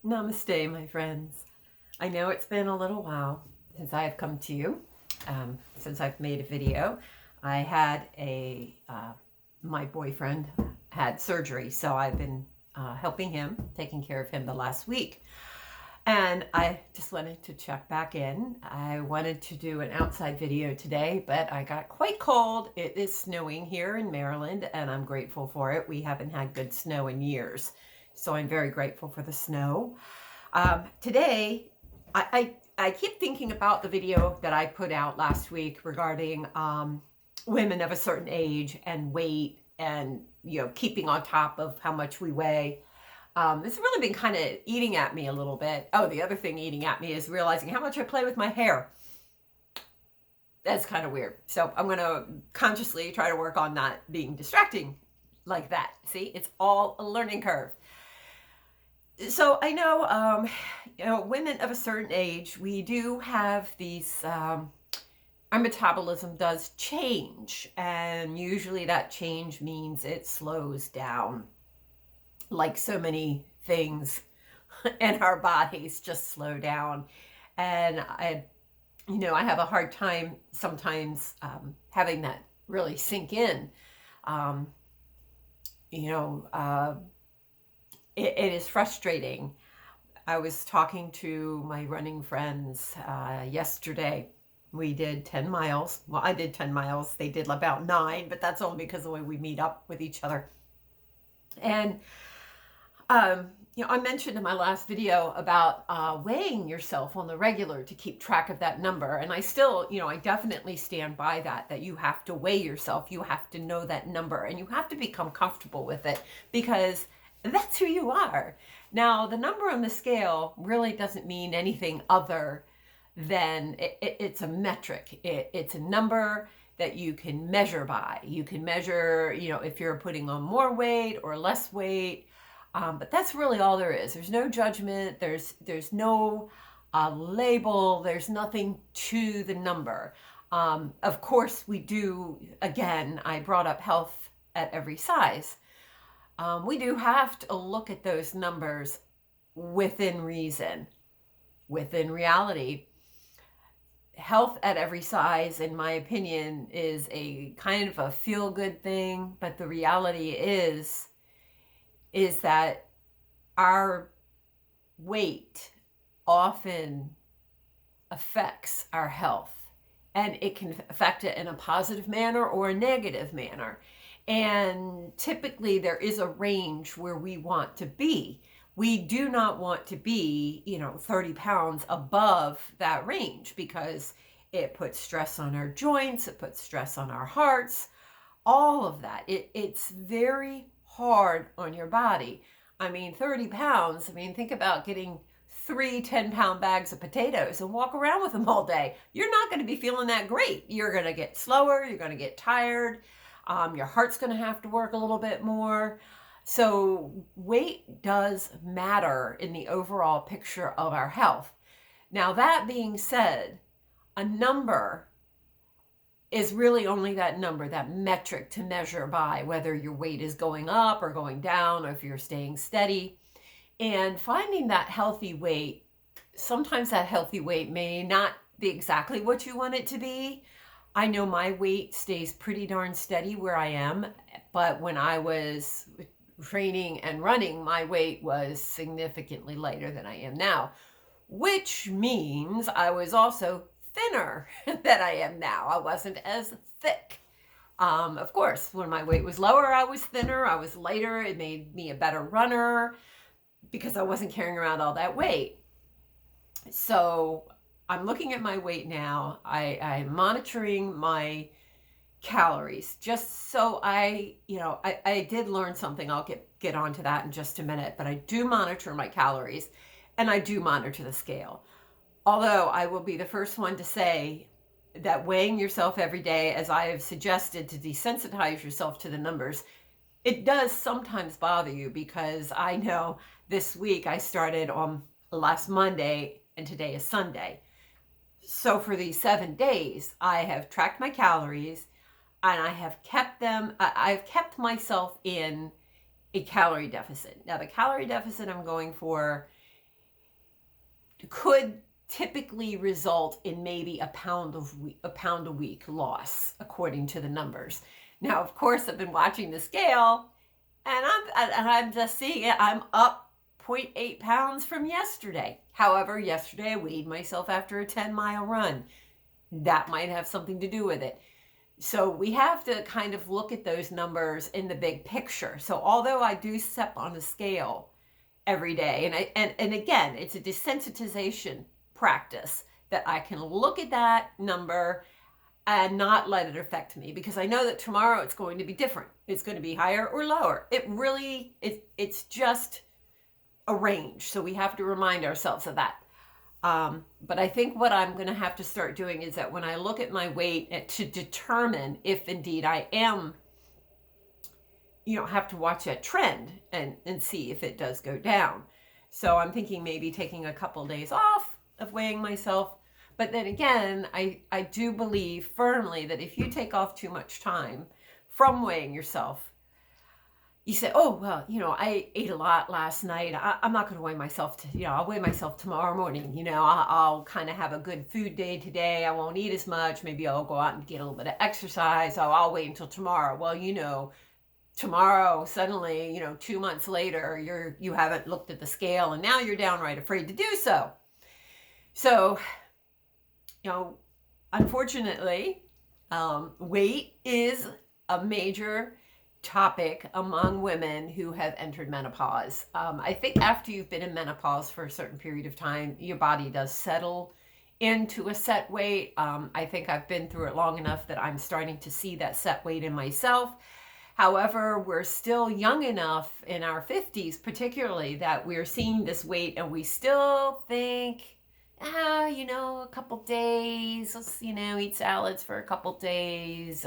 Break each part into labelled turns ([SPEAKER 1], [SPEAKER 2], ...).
[SPEAKER 1] Namaste, my friends. I know it's been a little while since I have come to you, since I've made a video. I had my boyfriend had surgery, so I've been helping him, taking care of him the last week. And I just wanted to check back in. I wanted to do an outside video today, but I got quite cold. It is snowing here in Maryland, and I'm grateful for it. We haven't had good snow in years, so I'm very grateful for the snow. Today, I keep thinking about the video that I put out last week regarding women of a certain age and weight and, keeping on top of how much we weigh. It's really been kind of eating at me a little bit. Oh, the other thing eating at me is realizing how much I play with my hair. That's kind of weird. So I'm going to consciously try to work on not being distracting like that. See, it's all a learning curve. So I know, women of a certain age, we do have these, our metabolism does change. And usually that change means it slows down. Like so many things in our bodies just slow down. And I have a hard time sometimes having that really sink in. It is frustrating. I was talking to my running friends yesterday. We did 10 miles. Well, I did 10 miles. They did about 9, but that's only because of the way we meet up with each other. And, I mentioned in my last video about weighing yourself on the regular to keep track of that number. And I still, I definitely stand by that you have to weigh yourself. You have to know that number and you have to become comfortable with it because that's who you are. Now, the number on the scale really doesn't mean anything other than it's a metric. It's a number that you can measure by. You can measure, if you're putting on more weight or less weight, but that's really all there is. There's no judgment. There's no label. There's nothing to the number. Of course, we do, again, I brought up health at every size. We do have to look at those numbers within reason, within reality. Health at every size, in my opinion, is a kind of a feel-good thing, but the reality is that our weight often affects our health, and it can affect it in a positive manner or a negative manner. And typically there is a range where we want to be. We do not want to be, 30 pounds above that range because it puts stress on our joints, it puts stress on our hearts, all of that. It's very hard on your body. 30 pounds, think about getting 3 10-pound bags of potatoes and walk around with them all day. You're not going to be feeling that great. You're going to get slower, you're going to get tired. Your heart's going to have to work a little bit more. So weight does matter in the overall picture of our health. Now, that being said, a number is really only that number, that metric to measure by, whether your weight is going up or going down, or if you're staying steady. And finding that healthy weight, sometimes that healthy weight may not be exactly what you want it to be. I know my weight stays pretty darn steady where I am, but when I was training and running, my weight was significantly lighter than I am now, which means I was also thinner than I am now. I wasn't as thick. Of course, when my weight was lower, I was thinner, I was lighter. It made me a better runner because I wasn't carrying around all that weight. So I'm looking at my weight now. I'm monitoring my calories just so I did learn something. I'll get onto that in just a minute, but I do monitor my calories and I do monitor the scale. Although I will be the first one to say that weighing yourself every day, as I have suggested, to desensitize yourself to the numbers, it does sometimes bother you because I know this week I started on last Monday and today is Sunday. So for these 7 days, I have tracked my calories and I've kept myself in a calorie deficit. Now the calorie deficit I'm going for could typically result in maybe a pound a week loss, according to the numbers. Now, of course, I've been watching the scale, and I'm just seeing it. I'm up 0.8 pounds from yesterday. However, yesterday I weighed myself after a 10-mile run. That might have something to do with it. So we have to kind of look at those numbers in the big picture. So although I do step on the scale every day, and again, it's a desensitization practice that I can look at that number and not let it affect me, because I know that tomorrow it's going to be different. It's going to be higher or lower. It's just a range. So we have to remind ourselves of that. But I think what I'm going to have to start doing is that when I look at my weight to determine if indeed I am, have to watch that trend and see if it does go down. So I'm thinking maybe taking a couple days off of weighing myself. But then again, I do believe firmly that if you take off too much time from weighing yourself, you say, oh, well, I ate a lot last night. I'm not going to weigh myself. I'll weigh myself tomorrow morning. I'll kind of have a good food day today. I won't eat as much. Maybe I'll go out and get a little bit of exercise. I'll wait until tomorrow. Well, tomorrow suddenly, 2 months later, you haven't looked at the scale, and now you're downright afraid to do so. So, unfortunately, weight is a major topic among women who have entered menopause. I think after you've been in menopause for a certain period of time, your body does settle into a set weight. I think I've been through it long enough that I'm starting to see that set weight in myself. However, we're still young enough in our 50s, particularly, that we're seeing this weight and we still think, a couple days, let's, eat salads for a couple days,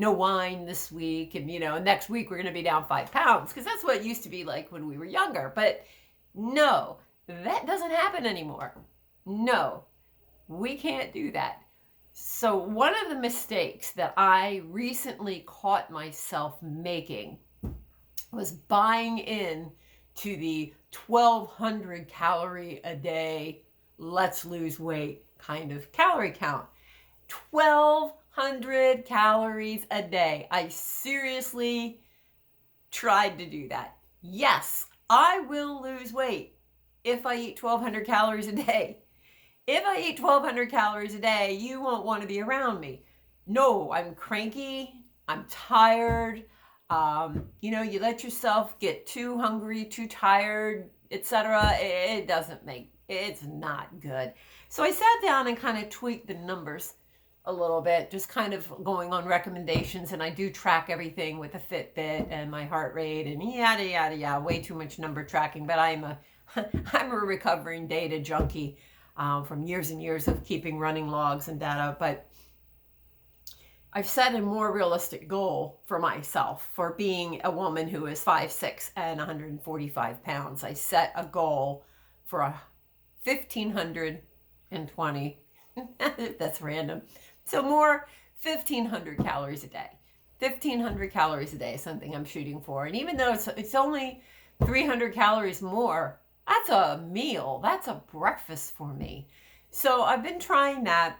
[SPEAKER 1] no wine this week, and next week we're going to be down 5 pounds, because that's what it used to be like when we were younger. But no, that doesn't happen anymore. No, we can't do that. So one of the mistakes that I recently caught myself making was buying in to the 1,200 calorie a day, let's lose weight kind of calorie count. 1,200 calories a day. I seriously tried to do that. Yes, I will lose weight if I eat 1,200 calories a day. If I eat 1,200 calories a day, you won't want to be around me. No, I'm cranky. I'm tired. You let yourself get too hungry, too tired, etc. It's not good. So I sat down and kind of tweaked the numbers a little bit, just kind of going on recommendations, and I do track everything with a Fitbit and my heart rate and yada yada yada. Way too much number tracking, but I'm a recovering data junkie from years and years of keeping running logs and data. But I've set a more realistic goal for myself for being a woman who is 5'6" and 145 pounds. I set a goal for 1,520. That's random. So more 1,500 calories a day. 1,500 calories a day is something I'm shooting for. And even though it's only 300 calories more, that's a meal. That's a breakfast for me. So I've been trying that.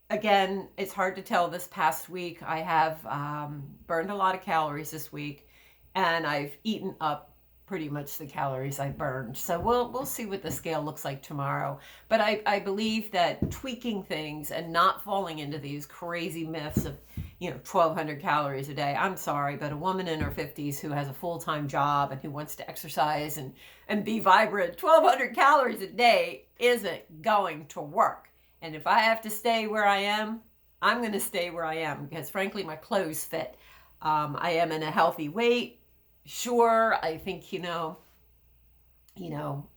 [SPEAKER 1] Again, it's hard to tell. This past week, I have burned a lot of calories this week, and I've eaten up pretty much the calories I burned. So we'll see what the scale looks like tomorrow. But I believe that tweaking things and not falling into these crazy myths of 1,200 calories a day. I'm sorry, but a woman in her 50s who has a full-time job and who wants to exercise and be vibrant, 1,200 calories a day isn't going to work. And if I have to stay where I am, I'm going to stay where I am, because frankly, my clothes fit. I am in a healthy weight. Sure, I think,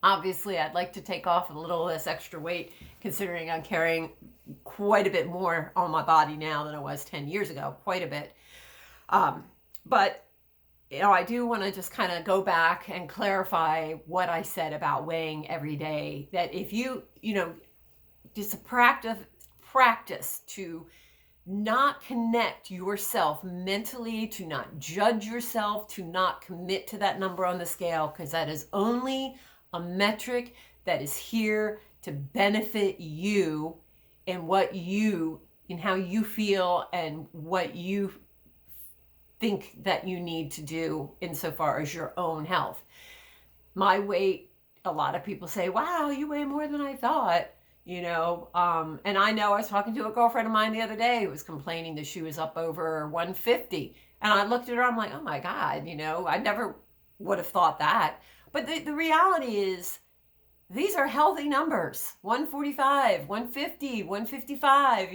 [SPEAKER 1] obviously I'd like to take off a little less extra weight, considering I'm carrying quite a bit more on my body now than I was 10 years ago, quite a bit. But, I do want to just kind of go back and clarify what I said about weighing every day, that if you, just a practice to not connect yourself mentally, to not judge yourself, to not commit to that number on the scale, because that is only a metric that is here to benefit you and how you feel and what you think that you need to do insofar as your own health. My weight, a lot of people say, wow, you weigh more than I thought, and I know I was talking to a girlfriend of mine the other day who was complaining that she was up over 150. And I looked at her, I'm like, oh my God, I never would have thought that. But the reality is, these are healthy numbers. 145, 150, 155,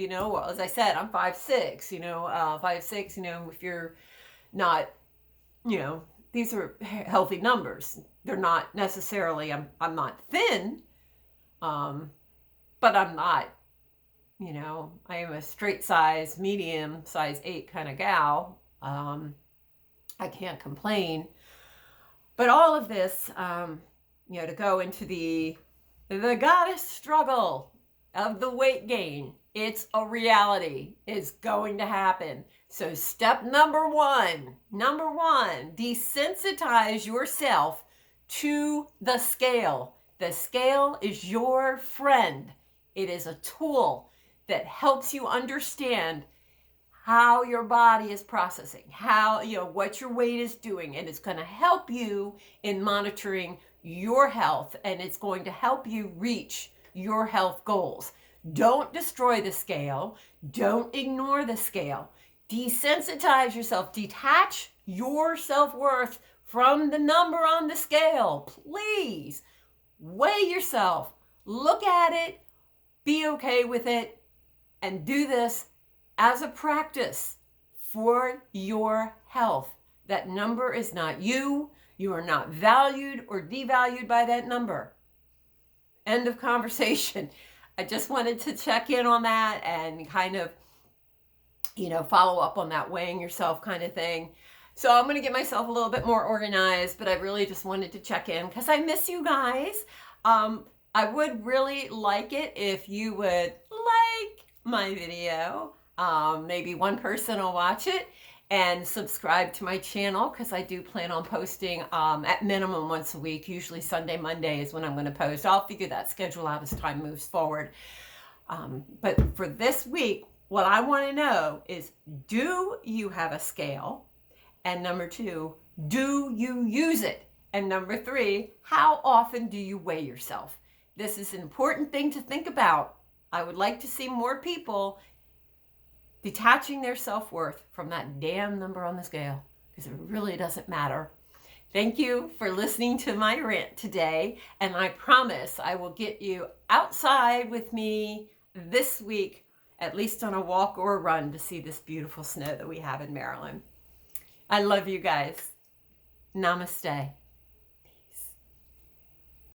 [SPEAKER 1] as I said, I'm 5'6", 5'6", if you're not, these are healthy numbers. They're not necessarily, I'm not thin, but I'm not, I am a straight size, medium size 8 kind of gal. I can't complain. But all of this, to go into the goddess struggle of the weight gain, it's a reality. It's going to happen. So step number one, desensitize yourself to the scale. The scale is your friend. It is a tool that helps you understand how your body is processing, what your weight is doing, and it's going to help you in monitoring your health, and it's going to help you reach your health goals. Don't destroy the scale. Don't ignore the scale. Desensitize yourself. Detach your self-worth from the number on the scale. Please weigh yourself. Look at it. Be okay with it. And do this as a practice for your health. That number is not you. You are not valued or devalued by that number. End of conversation. I just wanted to check in on that and kind of, follow up on that weighing yourself kind of thing. So I'm going to get myself a little bit more organized, but I really just wanted to check in because I miss you guys. I would really like it if you would like my video. Maybe one person will watch it and subscribe to my channel because I do plan on posting at minimum once a week. Usually Sunday, Monday is when I'm going to post. I'll figure that schedule out as time moves forward. But for this week, what I want to know is, do you have a scale? And number 2, do you use it? And number 3, how often do you weigh yourself? This is an important thing to think about. I would like to see more people detaching their self-worth from that damn number on the scale, because it really doesn't matter. Thank you for listening to my rant today, and I promise I will get you outside with me this week, at least on a walk or a run, to see this beautiful snow that we have in Maryland. I love you guys. Namaste.